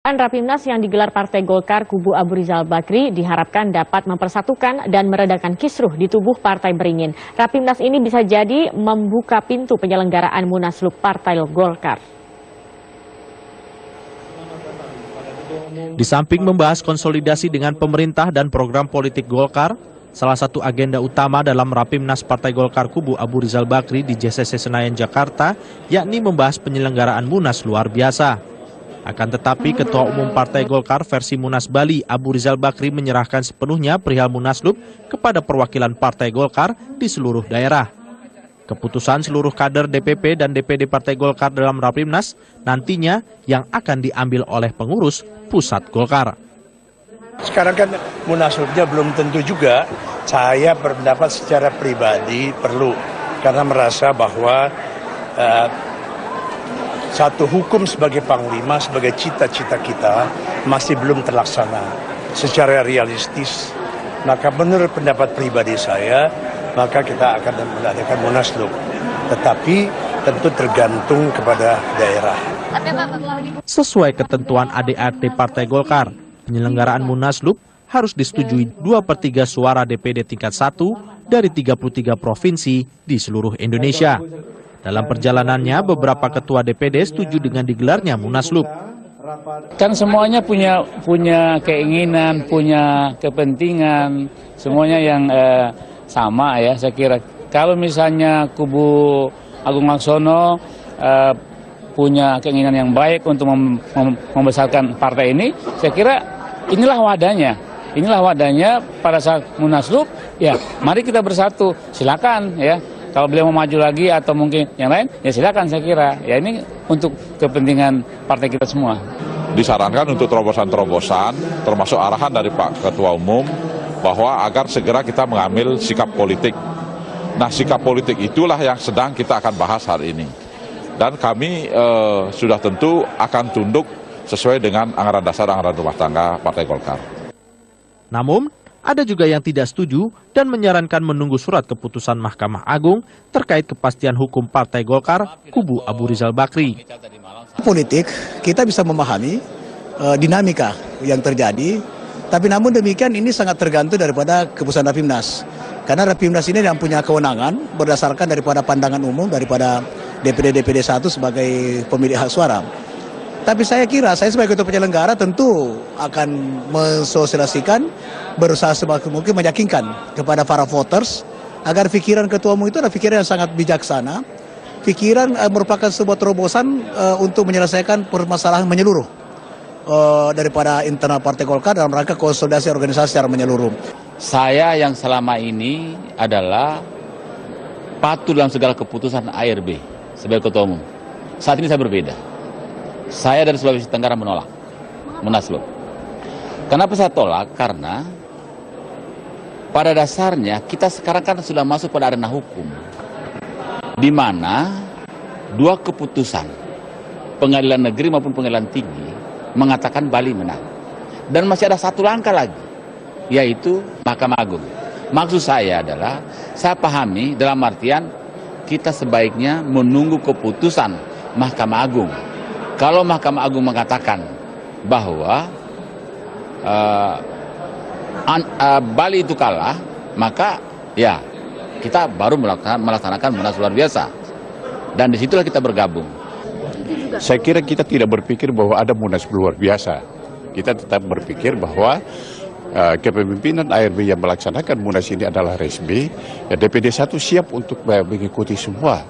Rapimnas yang digelar Partai Golkar kubu Abu Rizal Bakri diharapkan dapat mempersatukan dan meredakan kisruh di tubuh Partai Beringin. Rapimnas ini bisa jadi membuka pintu penyelenggaraan Munaslup Partai Golkar. Di samping membahas konsolidasi dengan pemerintah dan program politik Golkar, salah satu agenda utama dalam Rapimnas Partai Golkar kubu Abu Rizal Bakri di JCC Senayan, Jakarta, yakni membahas penyelenggaraan Munas luar biasa. Akan tetapi, Ketua Umum Partai Golkar versi Munas Bali, Abu Rizal Bakri, menyerahkan sepenuhnya perihal Munaslup kepada perwakilan Partai Golkar di seluruh daerah. Keputusan seluruh kader DPP dan DPD Partai Golkar dalam Rapimnas nantinya yang akan diambil oleh pengurus pusat Golkar. Sekarang kan Munaslupnya belum tentu juga. Saya berpendapat secara pribadi perlu, karena merasa bahwa satu hukum sebagai panglima, sebagai cita-cita kita masih belum terlaksana secara realistis. Maka menurut pendapat pribadi saya, maka kita akan mengadakan Munaslup. Tetapi tentu tergantung kepada daerah. Sesuai ketentuan ADART Partai Golkar, penyelenggaraan Munaslup harus disetujui 2/3 suara DPD tingkat 1 dari 33 provinsi di seluruh Indonesia. Dalam perjalanannya, beberapa ketua DPD setuju dengan digelarnya Munaslup. Kan semuanya punya keinginan, punya kepentingan, semuanya yang sama ya. Saya kira kalau misalnya kubu Agung Laksono punya keinginan yang baik untuk membesarkan partai ini, saya kira inilah wadahnya. Inilah wadahnya pada saat Munaslup, ya mari kita bersatu, silakan ya. Kalau beliau mau maju lagi atau mungkin yang lain, ya silakan saya kira. Ya ini untuk kepentingan partai kita semua. Disarankan untuk terobosan-terobosan, termasuk arahan dari Pak Ketua Umum, bahwa agar segera kita mengambil sikap politik. Nah, sikap politik itulah yang sedang kita akan bahas hari ini. Dan kami sudah tentu akan tunduk sesuai dengan anggaran dasar, anggaran rumah tangga Partai Golkar. Namun, ada juga yang tidak setuju dan menyarankan menunggu surat keputusan Mahkamah Agung terkait kepastian hukum Partai Golkar kubu Abu Rizal Bakri. Politik, kita bisa memahami dinamika yang terjadi, tapi namun demikian ini sangat tergantung daripada keputusan Rapimnas. Karena Rapimnas ini yang punya kewenangan berdasarkan daripada pandangan umum daripada DPD 1 sebagai pemilik hak suara. Tapi saya kira, saya sebagai ketua penyelenggara tentu akan mensosialisasikan, berusaha semaksimal mungkin meyakinkan kepada para voters agar pikiran ketua umum itu adalah pikiran yang sangat bijaksana, pikiran merupakan sebuah terobosan untuk menyelesaikan permasalahan menyeluruh daripada internal Partai Golkar dalam rangka konsolidasi organisasi secara menyeluruh. Saya yang selama ini adalah patuh dalam segala keputusan ARB sebagai ketua umum. Saat ini saya berbeda. Saya dari Sulawesi Tenggara menolak Munaslup. Kenapa saya tolak? Karena pada dasarnya kita sekarang kan sudah masuk pada arena hukum, di mana dua keputusan pengadilan negeri maupun pengadilan tinggi mengatakan Bali menang. Dan masih ada satu langkah lagi, yaitu Mahkamah Agung. Maksud saya adalah, saya pahami dalam artian kita sebaiknya menunggu keputusan Mahkamah Agung. Kalau Mahkamah Agung mengatakan bahwa Bali itu kalah, maka ya kita baru melaksanakan Munas luar biasa. Dan disitulah kita bergabung. Saya kira kita tidak berpikir bahwa ada Munas luar biasa. Kita tetap berpikir bahwa kepemimpinan ARB yang melaksanakan Munas ini adalah resmi. Ya, DPD 1 siap untuk mengikuti semua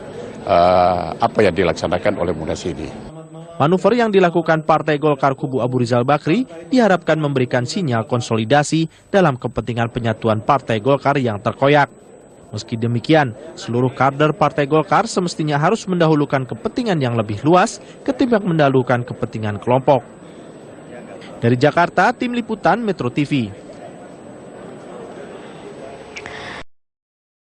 apa yang dilaksanakan oleh Munas ini. Manuver yang dilakukan Partai Golkar kubu Abu Rizal Bakri diharapkan memberikan sinyal konsolidasi dalam kepentingan penyatuan Partai Golkar yang terkoyak. Meski demikian, seluruh kader Partai Golkar semestinya harus mendahulukan kepentingan yang lebih luas ketimbang mendahulukan kepentingan kelompok. Dari Jakarta, Tim Liputan Metro TV.